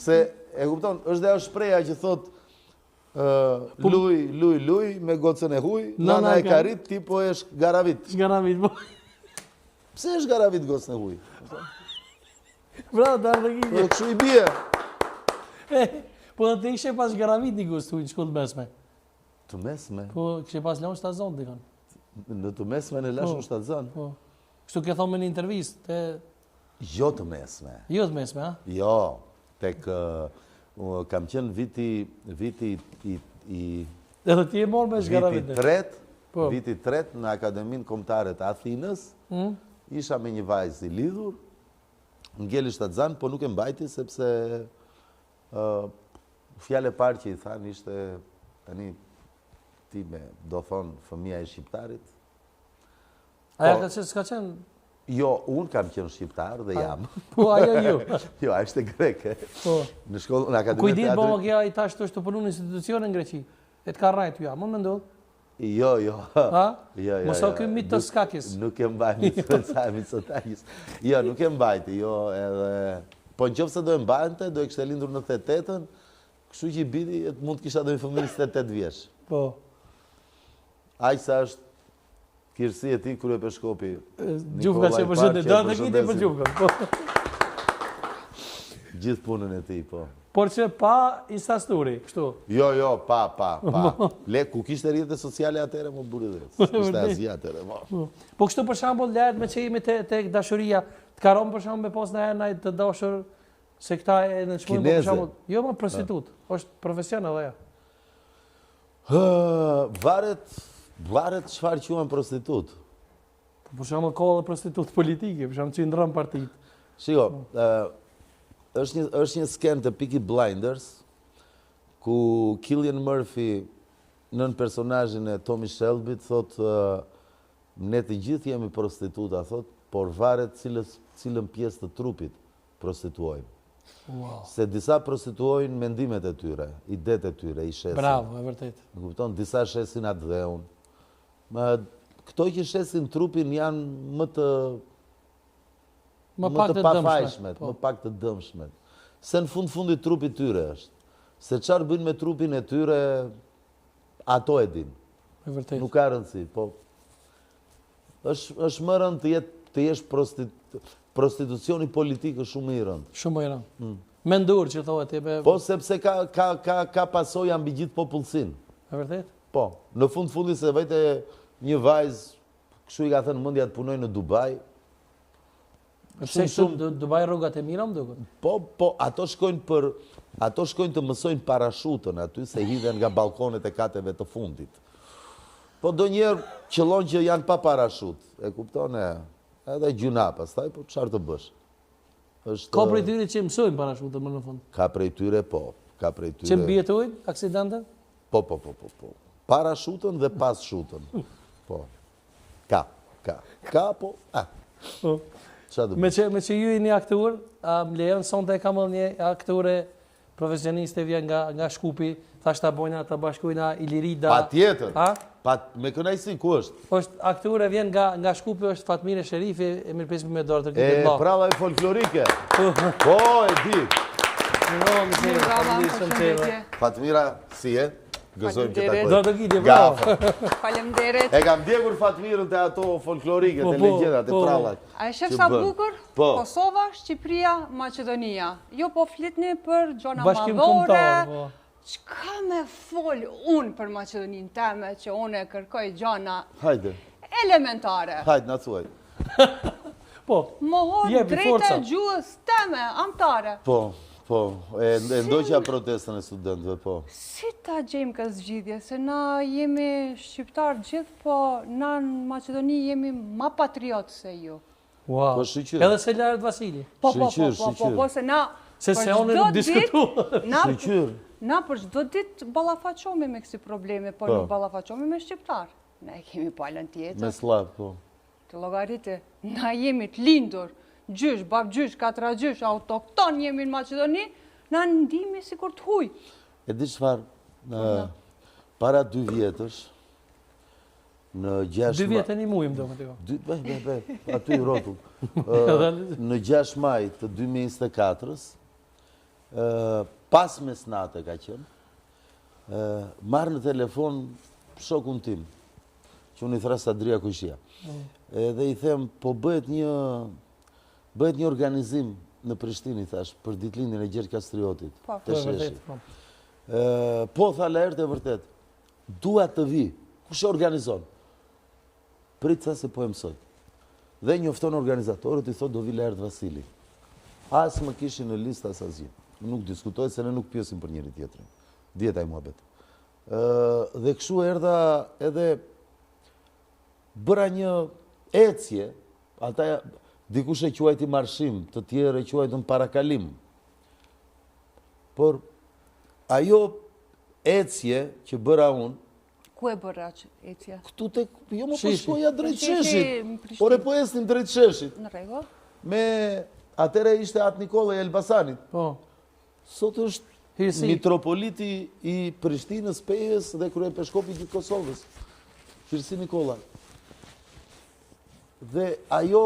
Se, e kupton, është dhe është shpreha që thot luj, me gocën e huj, nana e karit, ti po e shgaravit. Shgaravit, po. Pse e shgaravit gocën e huj? Bravo, të ardhëgjitje. Po, kështu i bje. Po dhe të ishe pas shgaravit një gocë të huj në shkollë mesme. Të mesme? Po, këshe pas lanë shtazon të kanë. Në të mesme në lashën shtazon? Po. Kështu ke thonë me një intervist. Jo të mesme. Jo të mesme, a? Jo, tek kam qenë viti i... Edhe ti e morë me shgaravit. Viti tret në Akademinë Kombëtare të Athinës, isha me një vajzë i lidhur, ngeli shtazan, po nuk e mbajti sepse fjale parë që i thanë ishte tani ti me, do thonë, fëmija e shqiptarit. Aja ka që s'ka qenë? Jo, unë kam qenë shqiptar dhe jam. Po, ajo ju. Jo, a ishte greke. Në shkollë, në Akademinë Kujdit, bo, kja i tash të është të punu në institucione në Greqi. E të ka rajtë ja, më ndodhë? Jo. Moso këmë mitë të skakis. Nuk e mbajti Mitsotakis. Jo, nuk e mbajti, jo, edhe... Po në qofë se do e mbajnëte, do e kështë e lindur në 88-ën, kështu që i bidi, mund të kisha do i fëmijës 88 vjesh. Po. Aqë sa është kirësi e ti kërë e Peshkopi. Gjufka që përshëndet, do të kiti për Gjufka. Gjithë punën e ti, po. Por që pa instasturi, kështu? Jo, pa. Le, ku kishte rrjetet sociale atere, më buri dhe. Kishte Azia atere, mo. Po kështu për shambull, lehet me që jemi të dashuria, të karon për shambull me pos në e të dashur, se këta e në qëmujnë për shambull. Jo, më prostitut, është profesion edhe ja. Varet çfarë quhen prostitut. Për shambull, ka edhe prostitut politike, për shambull që i ndrëm partit. Shiko, është një sken të Peaky Blinders, ku Cillian Murphy, nën personazhin e Tommy Shelby, thot, ne të gjithë jemi prostituta, thot, por varet cilën pjesë të trupit prostituojnë. Se disa prostituojnë mendimet e tyre, idet e tyre, i shesin. Bravo, e vërtet. Në kupton, disa shesin atë dheun. Këto që shesin trupin janë më të pafajshmet, më pak të dëmshmet. Se në fundit trupi tyre është. Se qarë bëjnë me trupin e tyre, ato e din. E vërtet. Nuk ka rëndësi, po. është më rënd të jesh prostitucioni politikë shumë i rënd. Shumë i rënd. Mendur që thohet e be... Po, sepse ka pasoj ambi gjithë popullsin. E vërtet? Po, në fundit se vete një vajzë, kështu i ka thënë mundja të punoj në Dubai. Pse shumë Dubai rrugat e mira më duket? Po, ato shkojnë të mësojnë parashutën aty, se hidhen nga balkonet e kateve të fundit. Po do njerë qëllon që janë pa parashut, e kuptone, edhe gjuna pastaj, po çfarë të bësh? Ka prej tyre që mësojnë parashutën më në fund? Ka prej tyre, po. Që mbjetojnë, aksidente? Po. Parashutën dhe pas shutën. Po. Ka, po. Me që ju i një aktor, më lejon sonte kam një aktore profesioniste vjen nga Shkupi, thashtë ta bojna të bashkujna Ilirida. Pa tjetër. Me kënaqësi ku është? Është aktore vjen nga Shkupi, është Fatmire Sherifi, e mirë pesmi me dorë të këtë bla. Prava e folklorike. Po, e di. Fatmira, si e? Gëzojmë që ta Do të gjidje, bravo. Faleminderit. E kam djegur Fatmirën të ato folklorike, të legjendat, të prallat. A e shef sa bukur? Kosova, Shqipëria, Maqedonia. Jo po flitni për gjona madhore. Çka me fol unë për Maqedoninë teme që unë e kërkoj gjona elementare. Hajde, na thuaj. Po. Mohon drejtë gjuhës teme, amtare. Po, e ndoqja protestën e studentëve, po. Si ta gjejmë këtë zgjidhje, se na jemi shqiptarë gjithë, po na në Maqedoni jemi ma patriotë se ju. Wow, edhe se Larët Vasili. Po, se na... Se onë nuk diskutu. Na për çdo ditë ballafaqohemi me kësi probleme, por nuk ballafaqohemi me shqiptarë. Ne kemi palën tjetër. Me slav, po. Të llogaritë, na jemi të lindur, gjysh, babgjysh, katragjysh, autokton jemi në Maqedoni, na ndihmi si kur të huj. E di çfarë, para 2 vjetësh, në 6 2 vjetë e një mujmë do më të go. Aty i rotull. Në 6 maj të 2024-ës, pas mesnate ka qenë, marrë në telefon shokun tim, që unë i thras Adria Kushia. Edhe i them, po bëhet një organizim në Prishtinë, i thash, për ditëlindjen e Gjergj Kastriotit, të sheshi. Po, tha Laert e vërtet, dua të vi, kush e organizon? Prit sa se po e mësoj. Dhe njofton organizatorët, i thot do vi Laert Vasili. As më kishin në listë as asgjë. Nuk diskutoj se ne nuk pyesim për njëri tjetrin. Djeta i muhabet. Dhe kështu erdha edhe bëra një ecje, ata dikush e quajti marshim, të tjerë e quajtën parakalim. Por ajo ecje që bëra unë, ku e bëra që ecje? Këtu të, jo më përshkoja drejt sheshit. Por e po esnim drejt sheshit. Në rregull. Me, atëre ishte atë Nikola i Elbasanit. Sot është mitropoliti i Prishtinës, Pejës dhe kryepeshkopi i Kosovës. Hirsi Nikola. Dhe ajo